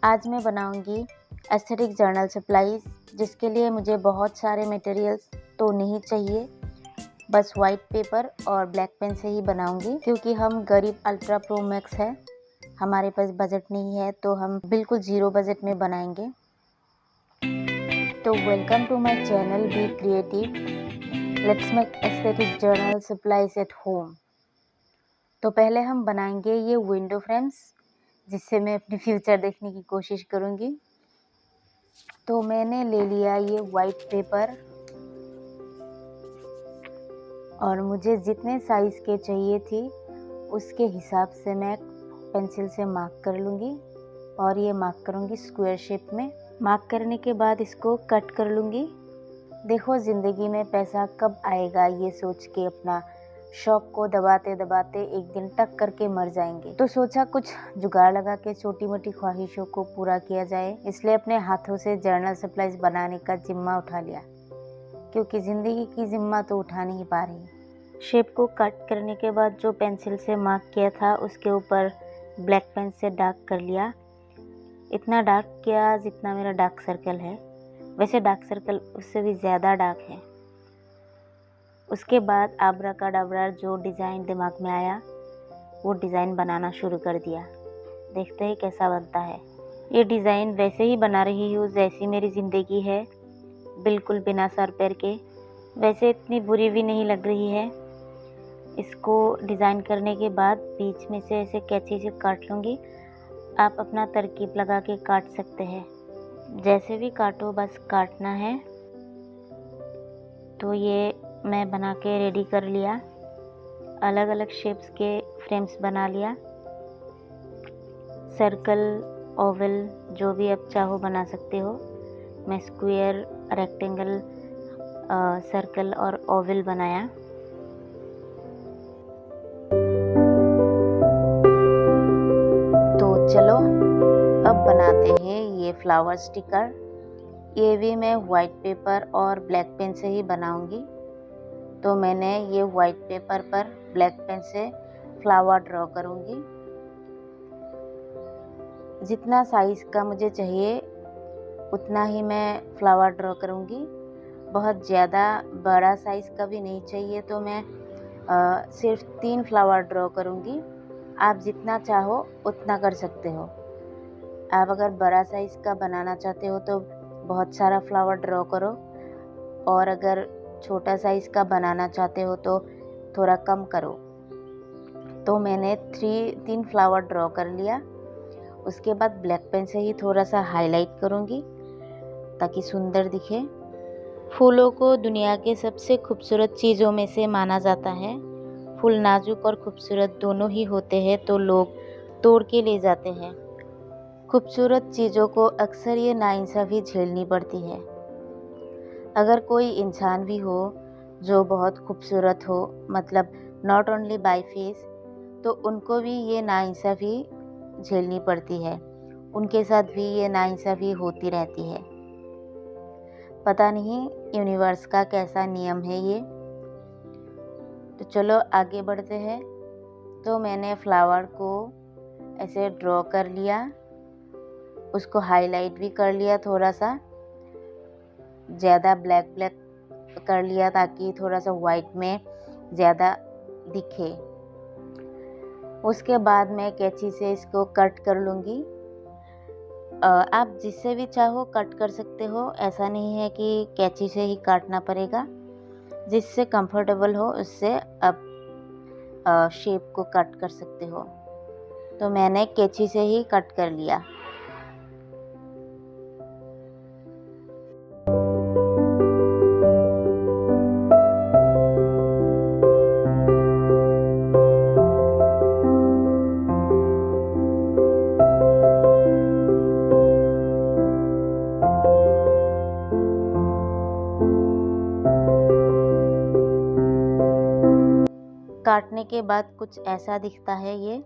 आज मैं बनाऊंगी एस्थेटिक जर्नल सप्लाईज, जिसके लिए मुझे बहुत सारे मटेरियल्स तो नहीं चाहिए। बस वाइट पेपर और ब्लैक पेन से ही बनाऊंगी, क्योंकि हम गरीब अल्ट्रा प्रो मैक्स है, हमारे पास बजट नहीं है, तो हम बिल्कुल ज़ीरो बजट में बनाएंगे। तो welcome to my channel be creative. Let's make aesthetic journal supplies at home. तो पहले हम बनाएंगे ये विंडो फ्रेम्स, जिससे मैं अपनी फ्यूचर देखने की कोशिश करूँगी। तो मैंने ले लिया ये वाइट पेपर, और मुझे जितने साइज़ के चाहिए थी उसके हिसाब से मैं पेंसिल से मार्क कर लूँगी, और ये मार्क करूँगी स्क्वायर शेप में। मार्क करने के बाद इसको कट कर लूँगी। देखो, ज़िंदगी में पैसा कब आएगा ये सोच के अपना शौक को दबाते दबाते एक दिन टक करके मर जाएंगे। तो सोचा कुछ जुगाड़ लगा के छोटी मोटी ख्वाहिशों को पूरा किया जाए, इसलिए अपने हाथों से जर्नल सप्लाईज बनाने का जिम्मा उठा लिया, क्योंकि ज़िंदगी की जिम्मा तो उठा नहीं पा रही। शेप को कट करने के बाद जो पेंसिल से मार्क किया था उसके ऊपर ब्लैक पेन से डार्क कर लिया। इतना डार्क किया जितना मेरा डार्क सर्कल है, वैसे डार्क सर्कल उससे भी ज़्यादा डार्क है। उसके बाद आब्राकाडाब्रा जो डिज़ाइन दिमाग में आया वो डिज़ाइन बनाना शुरू कर दिया। देखते हैं कैसा बनता है। ये डिज़ाइन वैसे ही बना रही हूँ जैसी मेरी ज़िंदगी है, बिल्कुल बिना सर पैर के। वैसे इतनी बुरी भी नहीं लग रही है। इसको डिज़ाइन करने के बाद बीच में से ऐसे कैंची से काट लूँगी। आप अपना तरकीब लगा के काट सकते हैं, जैसे भी काटो, बस काटना है। तो ये मैं बना के रेडी कर लिया। अलग अलग शेप्स के फ्रेम्स बना लिया। सर्कल, ओवल, जो भी आप चाहो बना सकते हो। मैं स्क्वायर, रेक्टेंगल, सर्कल और ओवल बनाया। तो चलो अब बनाते हैं ये फ्लावर स्टिकर। ये भी मैं वाइट पेपर और ब्लैक पेन से ही बनाऊंगी। तो मैंने ये वाइट पेपर पर ब्लैक पेन से फ्लावर ड्रॉ करूंगी। जितना साइज़ का मुझे चाहिए उतना ही मैं फ्लावर ड्रॉ करूंगी। बहुत ज़्यादा बड़ा साइज़ का भी नहीं चाहिए, तो मैं सिर्फ 3 फ्लावर ड्रॉ करूंगी। आप जितना चाहो उतना कर सकते हो। आप अगर बड़ा साइज़ का बनाना चाहते हो तो बहुत सारा फ्लावर ड्रॉ करो, और अगर छोटा साइज़ का बनाना चाहते हो तो थोड़ा कम करो। तो मैंने 3 फ्लावर ड्रॉ कर लिया। उसके बाद ब्लैक पेन से ही थोड़ा सा हाईलाइट करूँगी ताकि सुंदर दिखे। फूलों को दुनिया के सबसे खूबसूरत चीज़ों में से माना जाता है। फूल नाजुक और खूबसूरत दोनों ही होते हैं, तो लोग तोड़ के ले जाते हैं। खूबसूरत चीज़ों को अक्सर ये नाइंसाफ़ी झेलनी पड़ती है। अगर कोई इंसान भी हो जो बहुत खूबसूरत हो, मतलब नॉट ओनली बाय फेस, तो उनको भी ये नाइंसाफ़ी झेलनी पड़ती है। उनके साथ भी ये नाइंसाफ़ी होती रहती है। पता नहीं यूनिवर्स का कैसा नियम है ये। तो चलो आगे बढ़ते हैं। तो मैंने फ्लावर को ऐसे ड्रॉ कर लिया, उसको हाईलाइट भी कर लिया, थोड़ा सा ज़्यादा ब्लैक कर लिया ताकि थोड़ा सा वाइट में ज़्यादा दिखे। उसके बाद मैं कैंची से इसको कट कर लूँगी। आप जिससे भी चाहो कट कर सकते हो, ऐसा नहीं है कि कैंची से ही काटना पड़ेगा। जिससे कंफर्टेबल हो उससे आप शेप को कट कर सकते हो। तो मैंने कैंची से ही कट कर लिया। काटने के बाद कुछ ऐसा दिखता है ये।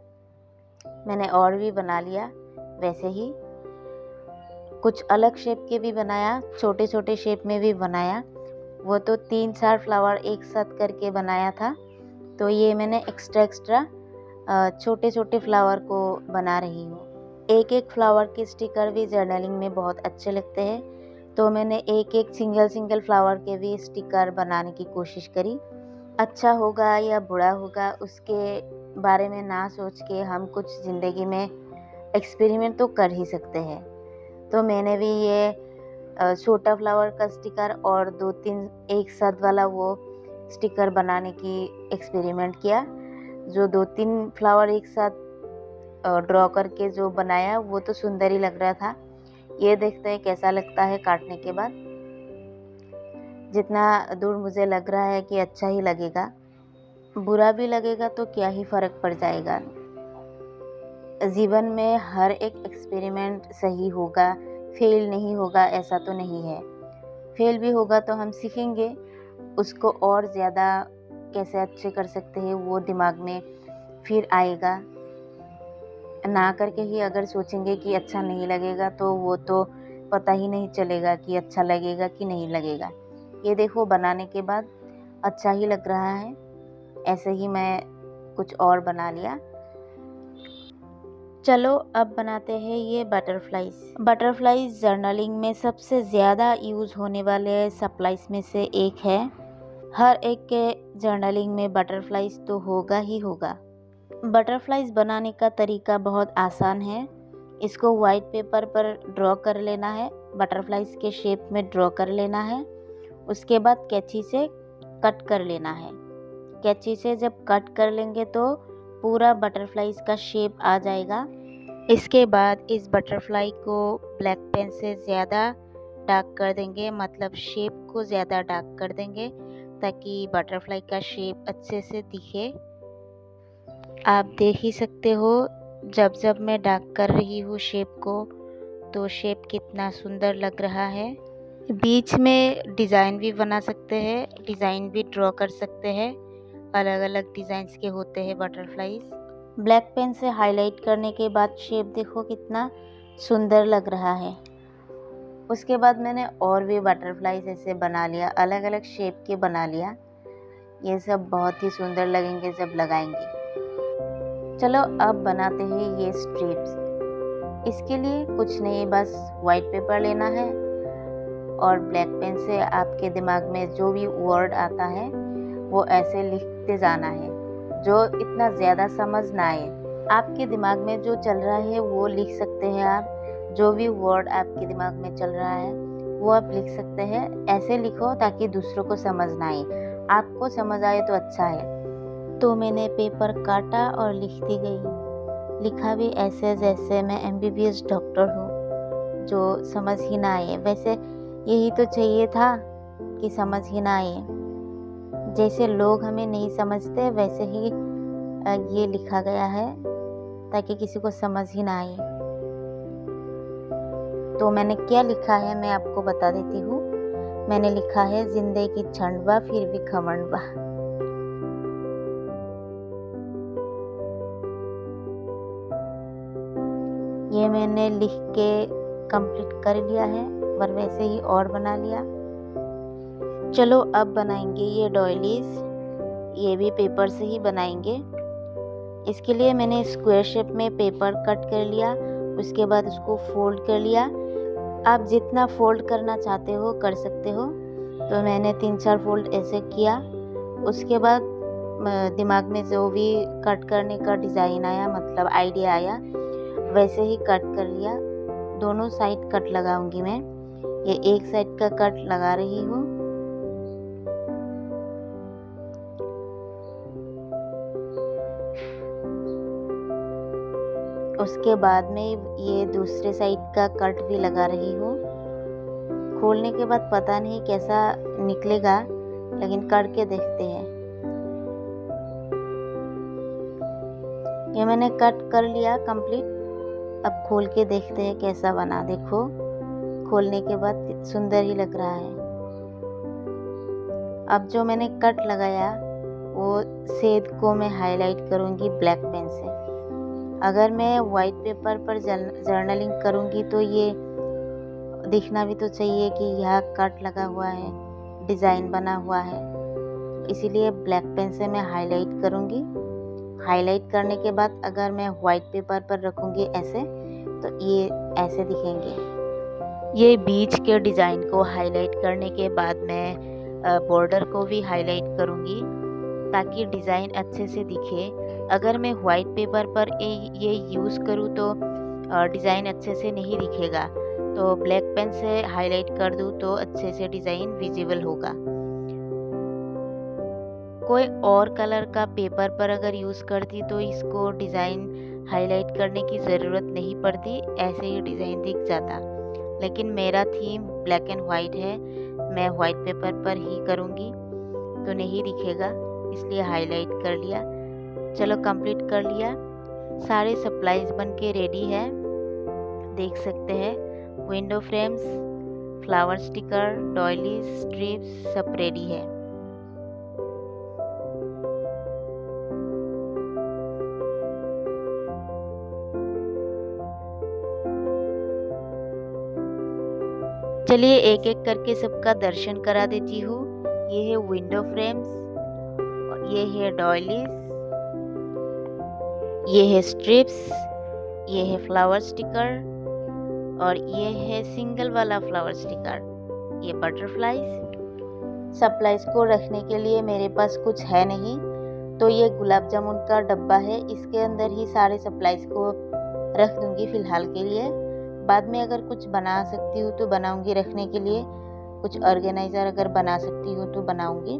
मैंने और भी बना लिया वैसे ही। कुछ अलग शेप के भी बनाया, छोटे छोटे शेप में भी बनाया। वो तो 3-4 फ्लावर एक साथ करके बनाया था। तो ये मैंने एक्स्ट्रा छोटे छोटे फ्लावर को बना रही हूँ। एक एक फ्लावर के स्टिकर भी जर्नलिंग में बहुत अच्छे लगते हैं, तो मैंने एक एक सिंगल फ्लावर के भी स्टिकर बनाने की कोशिश करी। अच्छा होगा या बुरा होगा उसके बारे में ना सोच के हम कुछ ज़िंदगी में एक्सपेरिमेंट तो कर ही सकते हैं। तो मैंने भी ये छोटा फ्लावर का स्टिकर और 2-3 एक साथ वाला वो स्टिकर बनाने की एक्सपेरिमेंट किया। जो 2-3 फ्लावर एक साथ ड्रॉ करके जो बनाया वो तो सुंदर ही लग रहा था। ये देखते हैं कैसा लगता है काटने के बाद। जितना दूर मुझे लग रहा है कि अच्छा ही लगेगा, बुरा भी लगेगा तो क्या ही फ़र्क पड़ जाएगा। जीवन में हर एक एक्सपेरिमेंट सही होगा, फेल नहीं होगा ऐसा तो नहीं है। फेल भी होगा तो हम सीखेंगे, उसको और ज़्यादा कैसे अच्छे कर सकते हैं वो दिमाग में फिर आएगा। ना करके ही अगर सोचेंगे कि अच्छा नहीं लगेगा तो वो तो पता ही नहीं चलेगा कि अच्छा लगेगा कि नहीं लगेगा। ये देखो बनाने के बाद अच्छा ही लग रहा है। ऐसे ही मैं कुछ और बना लिया। चलो अब बनाते हैं ये बटरफ्लाइज जर्नलिंग में सबसे ज़्यादा यूज़ होने वाले सप्लाइज में से एक है। हर एक के जर्नलिंग में बटरफ्लाइज तो होगा ही होगा। बटरफ्लाइज बनाने का तरीका बहुत आसान है। इसको वाइट पेपर पर ड्रॉ कर लेना है, बटरफ्लाइज के शेप में ड्रॉ कर लेना है। उसके बाद कैंची से कट कर लेना है। कैंची से जब कट कर लेंगे तो पूरा बटरफ्लाइज का शेप आ जाएगा। इसके बाद इस बटरफ्लाई को ब्लैक पेन से ज़्यादा डार्क कर देंगे, मतलब शेप को ज़्यादा डार्क कर देंगे ताकि बटरफ्लाई का शेप अच्छे से दिखे। आप देख ही सकते हो जब मैं डार्क कर रही हूँ शेप को तो शेप कितना सुंदर लग रहा है। बीच में डिज़ाइन भी बना सकते हैं, डिज़ाइन भी ड्रॉ कर सकते हैं। अलग अलग डिज़ाइंस के होते हैं बटरफ्लाइज। ब्लैक पेन से हाईलाइट करने के बाद शेप देखो कितना सुंदर लग रहा है। उसके बाद मैंने और भी बटरफ्लाइज ऐसे बना लिया, अलग अलग शेप के बना लिया। ये सब बहुत ही सुंदर लगेंगे जब लगाएंगे। चलो अब बनाते हैं ये स्ट्रिप्स। इसके लिए कुछ नहीं, बस वाइट पेपर लेना है और ब्लैक पेन से आपके दिमाग में जो भी वर्ड आता है वो ऐसे लिखते जाना है, जो इतना ज़्यादा समझ ना आए। आपके दिमाग में जो चल रहा है वो लिख सकते हैं आप। जो भी वर्ड आपके दिमाग में चल रहा है वो आप लिख सकते हैं। ऐसे लिखो ताकि दूसरों को समझ ना आए, आपको समझ आए तो अच्छा है। तो मैंने पेपर काटा और लिखती गई। लिखा भी ऐसे जैसे मैं MBBS डॉक्टर हूँ, जो समझ ही ना आए। वैसे यही तो चाहिए था कि समझ ही ना आए। जैसे लोग हमें नहीं समझते वैसे ही ये लिखा गया है ताकि किसी को समझ ही ना आए। तो मैंने क्या लिखा है मैं आपको बता देती हूँ। मैंने लिखा है जिंदगी छंड बा फिर भी घमंड बा। ये मैंने लिख के कंप्लीट कर लिया है और वैसे ही और बना लिया। चलो अब बनाएंगे ये डॉयलीज। ये भी पेपर से ही बनाएंगे। इसके लिए मैंने स्क्वायर शेप में पेपर कट कर लिया, उसके बाद उसको फोल्ड कर लिया। आप जितना फोल्ड करना चाहते हो कर सकते हो। तो मैंने 3-4 फोल्ड ऐसे किया। उसके बाद दिमाग में जो भी कट करने का डिज़ाइन आया, मतलब आइडिया आया, वैसे ही कट कर लिया। दोनों साइड कट लगाऊंगी मैं। ये एक साइड का कट लगा रही हूँ। उसके बाद में ये दूसरे साइड का कट भी लगा रही हूँ। खोलने के बाद पता नहीं कैसा निकलेगा, लेकिन करके देखते हैं। ये मैंने कट कर लिया कंप्लीट। अब खोल के देखते हैं कैसा बना। देखो खोलने के बाद सुंदर ही लग रहा है। अब जो मैंने कट लगाया वो शेड को मैं हाईलाइट करूँगी ब्लैक पेन से। अगर मैं वाइट पेपर पर जर्नलिंग करूँगी तो ये दिखना भी तो चाहिए कि यहाँ कट लगा हुआ है, डिज़ाइन बना हुआ है। इसीलिए ब्लैक पेन से मैं हाईलाइट करूँगी। हाईलाइट करने के बाद अगर मैं वाइट पेपर पर रखूँगी ऐसे, तो ये ऐसे दिखेंगे। ये बीच के डिज़ाइन को हाईलाइट करने के बाद मैं बॉर्डर को भी हाईलाइट करूँगी ताकि डिज़ाइन अच्छे से दिखे। अगर मैं वाइट पेपर पर ये यूज़ करूँ तो डिज़ाइन अच्छे से नहीं दिखेगा, तो ब्लैक पेन से हाईलाइट कर दूँ तो अच्छे से डिज़ाइन विजिबल होगा। कोई और कलर का पेपर पर अगर यूज़ करती तो इसको डिज़ाइन हाईलाइट करने की ज़रूरत नहीं पड़ती, ऐसे ही डिज़ाइन दिख जाता। लेकिन मेरा थीम ब्लैक एंड वाइट है, मैं वाइट पेपर पर ही करूँगी तो नहीं दिखेगा, इसलिए हाईलाइट कर लिया। चलो कंप्लीट कर लिया। सारे सप्लाईज बन के रेडी है, देख सकते हैं। Window frames, flower sticker, doilies, strips सब रेडी है। चलिए एक एक करके सबका दर्शन करा देती हूँ। ये है विंडो फ्रेम्स, ये है डॉयलीज, ये है स्ट्रिप्स, ये है फ्लावर स्टिकर और ये है सिंगल वाला फ्लावर स्टिकर, ये बटरफ्लाइज। सप्लाईज को रखने के लिए मेरे पास कुछ है नहीं, तो ये गुलाब जामुन का डब्बा है, इसके अंदर ही सारे सप्लाईज को रख दूंगी फ़िलहाल के लिए। बाद में अगर कुछ बना सकती हूँ तो बनाऊंगी रखने के लिए, कुछ ऑर्गेनाइज़र अगर बना सकती हूँ तो बनाऊंगी,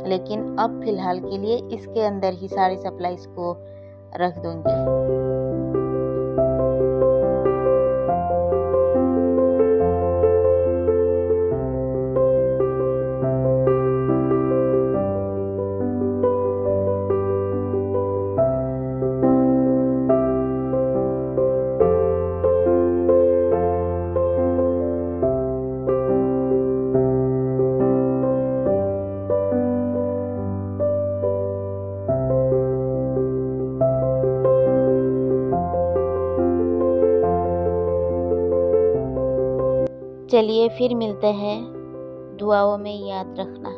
लेकिन अब फ़िलहाल के लिए इसके अंदर ही सारे सप्लाईज को रख दूंगी। चलिए फिर मिलते हैं, दुआओं में याद रखना।